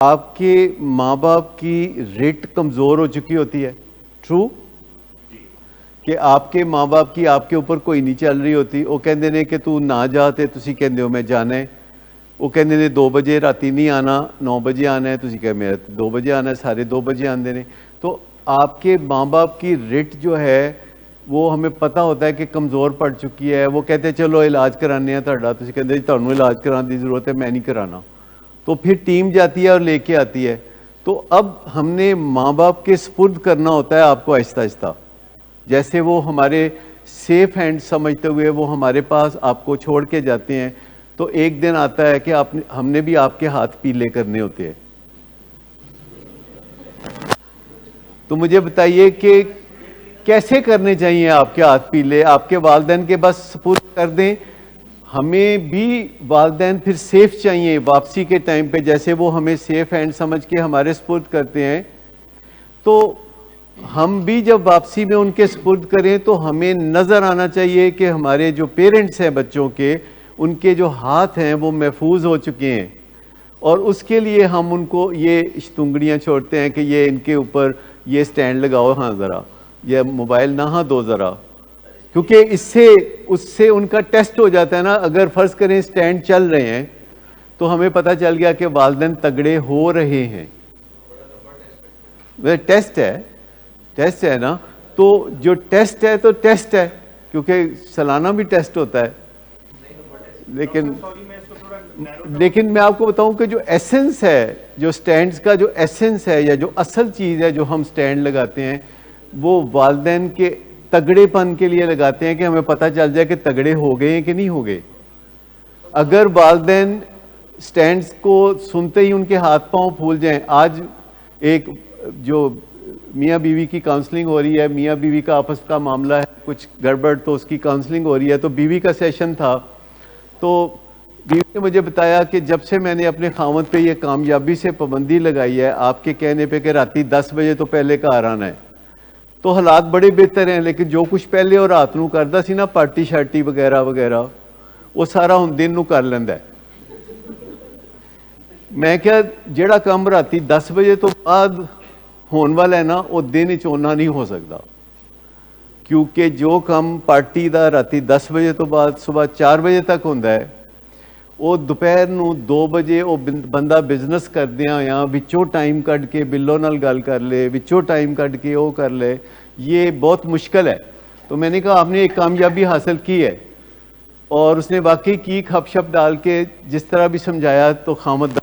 آپ کے ماں باپ کی ریٹ کمزور ہو چکی ہوتی ہے. ٹرو کہ آپ کے ماں باپ کی آپ کے اوپر کوئی نہیں چل رہی ہوتی. وہ کہندے نے کہ تو نہ جا تے تسی کہندے ہو میں جانا ہے. وہ کہندے نے 2 بجے راتی نہیں آنا 9 بجے آنا ہے, تسی کہ میں 2 بجے آنا ہے, سارے 2 بجے آندے نے. تو آپ کے ماں باپ کی ریٹ جو ہے وہ ہمیں پتہ ہوتا ہے کہ کمزور پڑ چکی ہے. وہ کہتے ہیں چلو علاج کرانے ہیں تہاڈا, تسی کہندے جی تہانوں علاج کرانے دی ضرورت ہے, میں نہیں کرانا. تو پھر ٹیم جاتی ہے اور لے کے آتی ہے. تو اب ہم نے ماں باپ کے سپرد کرنا ہوتا ہے آپ کو آہستہ آہستہ, جیسے وہ ہمارے سیف ہینڈ سمجھتے ہوئے وہ ہمارے پاس آپ کو چھوڑ کے جاتے ہیں. تو ایک دن آتا ہے کہ ہم نے بھی آپ کے ہاتھ پیلے کرنے ہوتے ہیں. تو مجھے بتائیے کہ کیسے کرنے چاہیے آپ کے ہاتھ پیلے. آپ کے والدین کے بس سپرد کر دیں. ہمیں بھی والدین پھر سیف چاہیے واپسی کے ٹائم پہ, جیسے وہ ہمیں سیف ہینڈ سمجھ کے ہمارے سپرد کرتے ہیں. تو ہم بھی جب واپسی میں ان کے سپرد کریں تو ہمیں نظر آنا چاہیے کہ ہمارے جو پیرنٹس ہیں بچوں کے, ان کے جو ہاتھ ہیں وہ محفوظ ہو چکے ہیں. اور اس کے لیے ہم ان کو یہ اشتنگڑیاں چھوڑتے ہیں کہ یہ ان کے اوپر یہ سٹینڈ لگاؤ, ہاں ذرا یہ موبائل نہ ہاں دو ذرا, کیونکہ اس سے ان کا ٹیسٹ ہو جاتا ہے نا. اگر فرض کریں سٹینڈ چل رہے ہیں تو ہمیں پتہ چل گیا کہ والدین تگڑے ہو رہے ہیں. ٹیسٹ ہے نا. تو جو ٹیسٹ ہے تو ٹیسٹ ہے, کیونکہ سالانہ بھی ٹیسٹ ہوتا ہے. لیکن میں آپ کو بتاؤں کہ جو ایسنس ہے, جو سٹینڈز کا جو ایسنس ہے یا جو اصل چیز ہے جو ہم سٹینڈ لگاتے ہیں, وہ والدین کے تگڑے پن کے لیے لگاتے ہیں کہ ہمیں پتہ چل جائے کہ تگڑے ہو گئے ہیں کہ نہیں ہو گئے. اگر والدین سٹینڈز کو سنتے ہی ان کے ہاتھ پاؤں پھول جائیں. آج ایک جو میاں بیوی کی کاؤنسلنگ ہو رہی ہے, میاں بیوی کا آپس کا معاملہ ہے کچھ گڑبڑ, تو اس کی کاؤنسلنگ ہو رہی ہے. تو بیوی کا سیشن تھا, تو بیوی نے مجھے بتایا کہ جب سے میں نے اپنے خاوند پہ یہ کامیابی سے پابندی لگائی ہے آپ کے کہنے پہ کہ راتی 10 بجے تو پہلے گھر آنا ہے, تو حالات بڑے بہتر ہیں. لیکن جو کچھ پہلے اور رات نو کردا سی نا, پارٹی شارٹی وغیرہ وغیرہ, وہ سارا ہن دن نو کر لیندا ہے. میں کیا جیڑا کام راتی 10 بجے تو بعد ہون والا ہے نا, وہ دن وچ اونا نہیں ہو سکتا, کیونکہ جو کام پارٹی دا راتی 10 بجے تو بعد صبح 4 بجے تک ہوندا ہے, وہ دوپہر نو 2 بجے وہ بندہ بزنس کردیاں یا وچوں ٹائم کڈ کے بلو نال گل کر لے, وچوں ٹائم کڈ کے وہ کر لے, یہ بہت مشکل ہے. تو میں نے کہا آپ نے ایک کامیابی حاصل کی ہے, اور اس نے واقعی کی کھپ شپ ڈال کے جس طرح بھی سمجھایا تو خامد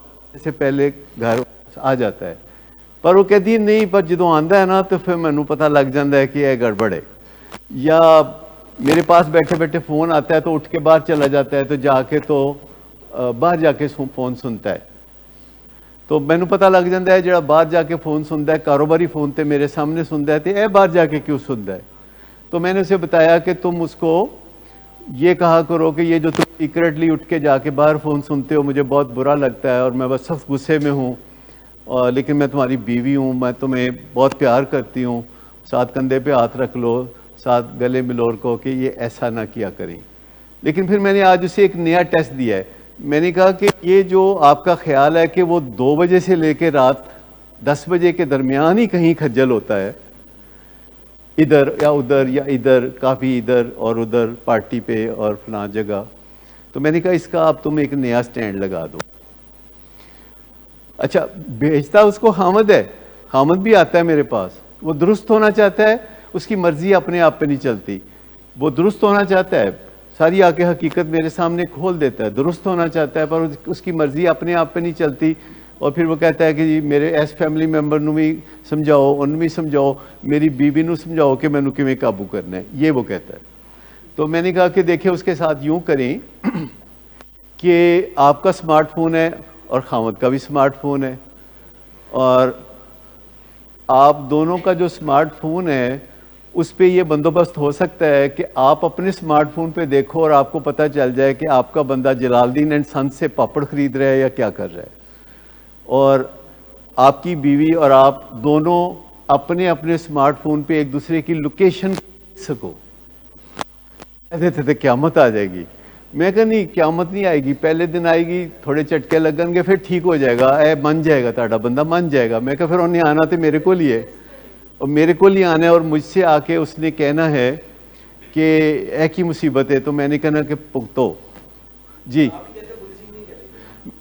سے پہلے گھر آ جاتا ہے. پر وہ کہتی نہیں, پر جدوں آندا ہے نا تو پھر مینوں پتہ لگ جاتا ہے کہ یہ گڑبڑ ہے. یا میرے پاس بیٹھے بیٹھے فون آتا ہے تو اٹھ کے باہر چلا جاتا ہے, تو جا کے تو باہر جا کے فون سنتا ہے. تو مینوں پتہ لگ جاتا ہے جڑا باہر جا کے فون سنتا ہے, کاروباری فون تے میرے سامنے سنتا ہے, تو اے باہر جا کے کیوں سنتا ہے. تو میں نے اسے بتایا کہ تم اس کو یہ کہا کرو کہ یہ جو تم سیکریٹلی اٹھ کے جا کے باہر فون سنتے ہو مجھے بہت برا لگتا ہے, اور میں بس سخت غصے میں ہوں, لیکن میں تمہاری بیوی ہوں, میں تمہیں بہت پیار کرتی ہوں, ساتھ کندھے پہ ہاتھ رکھ لو, ساتھ گلے ملو کو کہ یہ ایسا نہ کیا کریں. لیکن پھر میں نے آج اسے ایک نیا ٹیسٹ دیا ہے. میں نے کہا کہ یہ جو آپ کا خیال ہے کہ وہ 2 بجے سے لے کے رات 10 بجے کے درمیان ہی کہیں کھجل ہوتا ہے, ادھر یا ادھر یا ادھر, کافی ادھر اور ادھر پارٹی پہ اور فلاں جگہ, تو میں نے کہا اس کا اب تم ایک نیا سٹینڈ لگا دو. اچھا بھیجتا اس کو خامد ہے, خامد بھی آتا ہے میرے پاس, وہ درست ہونا چاہتا ہے, اس کی مرضی اپنے آپ پہ نہیں چلتی, وہ درست ہونا چاہتا ہے, ساری آ کے حقیقت میرے سامنے کھول دیتا ہے, درست ہونا چاہتا ہے, پر اس کی مرضی اپنے آپ پہ نہیں چلتی. اور پھر وہ کہتا ہے کہ جی میرے ایس فیملی ممبر نو بھی سمجھاؤ, ان بھی سمجھاؤ, میری بیوی نو سمجھاؤ کہ مینوں کیویں قابو کرنا ہے, یہ وہ کہتا ہے. تو میں نے کہا کہ دیکھیں اس کے ساتھ یوں کریں کہ آپ کا سمارٹ فون ہے اور خامد کا بھی سمارٹ فون ہے, اور آپ دونوں کا جو سمارٹ فون ہے اس پہ یہ بندوبست ہو سکتا ہے کہ آپ اپنے سمارٹ فون پہ دیکھو اور آپ کو پتہ چل جائے کہ آپ کا بندہ جلال الدین اینڈ سنس سے پاپڑ خرید رہا ہے یا کیا کر رہا ہے, اور آپ کی بیوی اور آپ دونوں اپنے اپنے سمارٹ فون پہ ایک دوسرے کی لوکیشن سکو. کہتے تھے قیامت آ جائے گی. میں کہا نہیں قیامت نہیں آئے گی, پہلے دن آئے گی, تھوڑے چٹکے لگن گے, پھر ٹھیک ہو جائے گا, اے من جائے گا تہاڈا بندہ من جائے گا. میں کہا پھر انہیں آنا تو میرے کو ہی ہے, اور میرے کو ہی آنا ہے, اور مجھ سے آ کے اس نے کہنا ہے کہ اے کی مصیبت ہے. تو میں نے کہنا کہ پگتو جی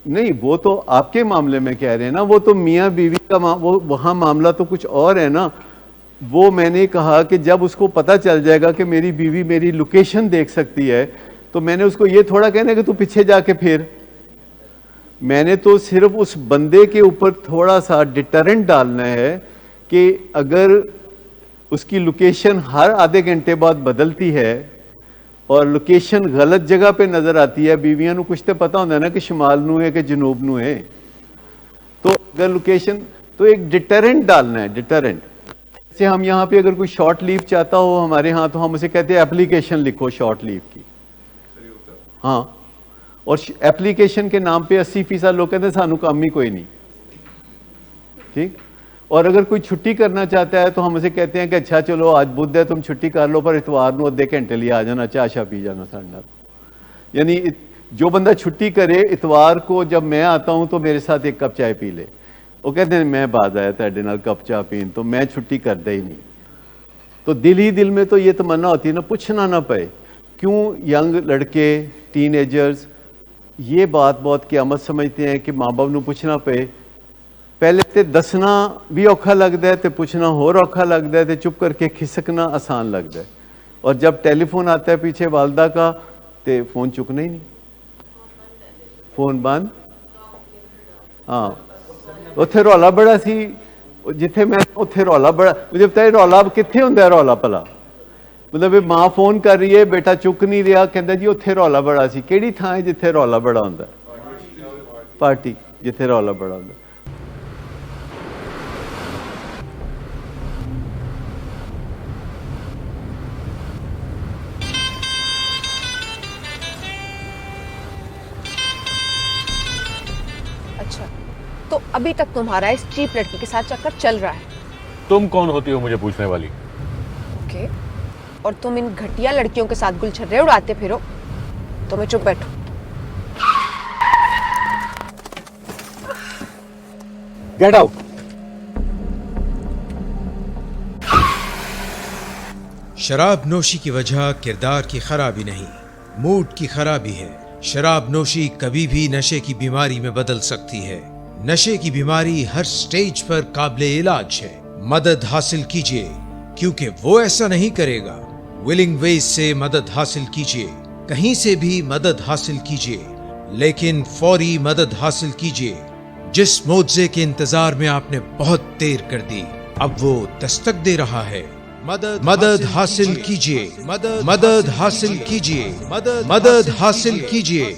نہیں, وہ تو آپ کے معاملے میں کہہ رہے ہیں نا, وہ تو میاں بیوی کا وہاں معاملہ تو کچھ اور ہے نا. وہ میں نے کہا کہ جب اس کو پتہ چل جائے گا کہ میری بیوی میری لوکیشن دیکھ سکتی ہے, تو میں نے اس کو یہ تھوڑا کہنا کہ تو پیچھے جا کے پھر. میں نے تو صرف اس بندے کے اوپر تھوڑا سا ڈیٹرنٹ ڈالنا ہے کہ اگر اس کی لوکیشن ہر آدھے گھنٹے بعد بدلتی ہے اور لوکیشن غلط جگہ پہ نظر آتی ہے, بیویاں نو کچھ تو پتہ ہوتا ہے نا کہ شمال نو ہے کہ جنوب نو ہے, تو اگر لوکیشن تو ایک ڈیٹرنٹ ڈالنا ہے, ڈیٹرنٹ. جیسے ہم یہاں پہ اگر کوئی شارٹ لیو چاہتا ہو ہمارے ہاں, تو ہم اسے کہتے ہیں اپلیکیشن لکھو شارٹ لیو کی. ہاں, اور اپلیکیشن کے نام پہ 80% لوگ کہتے ہیں سانو کام ہی کوئی نہیں. ٹھیک, اور اگر کوئی چھٹی کرنا چاہتا ہے تو ہم اسے کہتے ہیں کہ اچھا چلو آج بدھ ہے تم چھٹی کر لو, پر اتوار نو آدھے گھنٹے لیے آ جانا, چاہ شاہ پی جانا سارے نال. یعنی جو بندہ چھٹی کرے اتوار کو جب میں آتا ہوں تو میرے ساتھ ایک کپ چائے پی لے. وہ کہتے ہیں میں بعد آیا تھے نال کپ چائے پین, تو میں چھٹی کرتا ہی نہیں. تو دل ہی دل میں تو یہ تمنا ہوتی ہے نا, پوچھنا نہ پائے. کیوں ینگ لڑکے ٹین ایجرز یہ بات بہت قیامت سمجھتے ہیں کہ ماں باپ نو پوچھنا پے. پہلے تے دسنا بھی اوکھا لگتا ہے, تے پوچھنا ہور اوکھا لگتا ہے, تے چپ کر کے کھسکنا آسان لگتا ہے. اور جب ٹیلی فون آتا ہے پیچھے والدہ کا, تے فون چکنا ہی نہیں, فون بند. ہاں, اتنے رولا بڑا سی جتھے میں, اتنے رولا بڑا, مجھے پتا ہے رولا کتنے ہوتا ہے رولا پلا, مطلب ماں فون کر رہی ہے بیٹا چک نہیں رہا, کہتا جی اتنے رولا بڑا سی. کیڑی تھان ہے جتھے رولا بڑا ہوتا ہے؟ پارٹی جتھے رولا بڑا ہوتا ہے. اچھا, تو ابھی تک تمہارا اس چیپ لڑکی کے ساتھ چکر چل رہا ہے. تم کون ہوتی ہو مجھے پوچھنے والی؟ اوکے, اور تم ان گھٹیا لڑکیوں کے ساتھ گلچھرے اڑاتے پھرو, تو میں چپ بیٹھو. Get out. شراب نوشی کی وجہ کردار کی خرابی نہیں, موڈ کی خرابی ہے. شراب نوشی کبھی بھی نشے کی بیماری میں بدل سکتی ہے. نشے کی بیماری ہر سٹیج پر قابل علاج ہے. مدد حاصل کیجیے, کیونکہ وہ ایسا نہیں کرے گا. ولنگ ویز سے مدد حاصل کیجیے, کہیں سے بھی مدد حاصل کیجیے, لیکن فوری مدد حاصل کیجیے. جس معجزے کے انتظار میں آپ نے بہت دیر کر دی, اب وہ دستک دے رہا ہے. مدد حاصل کیجیے, مدد حاصل کیجیے, مدد حاصل کیجیے.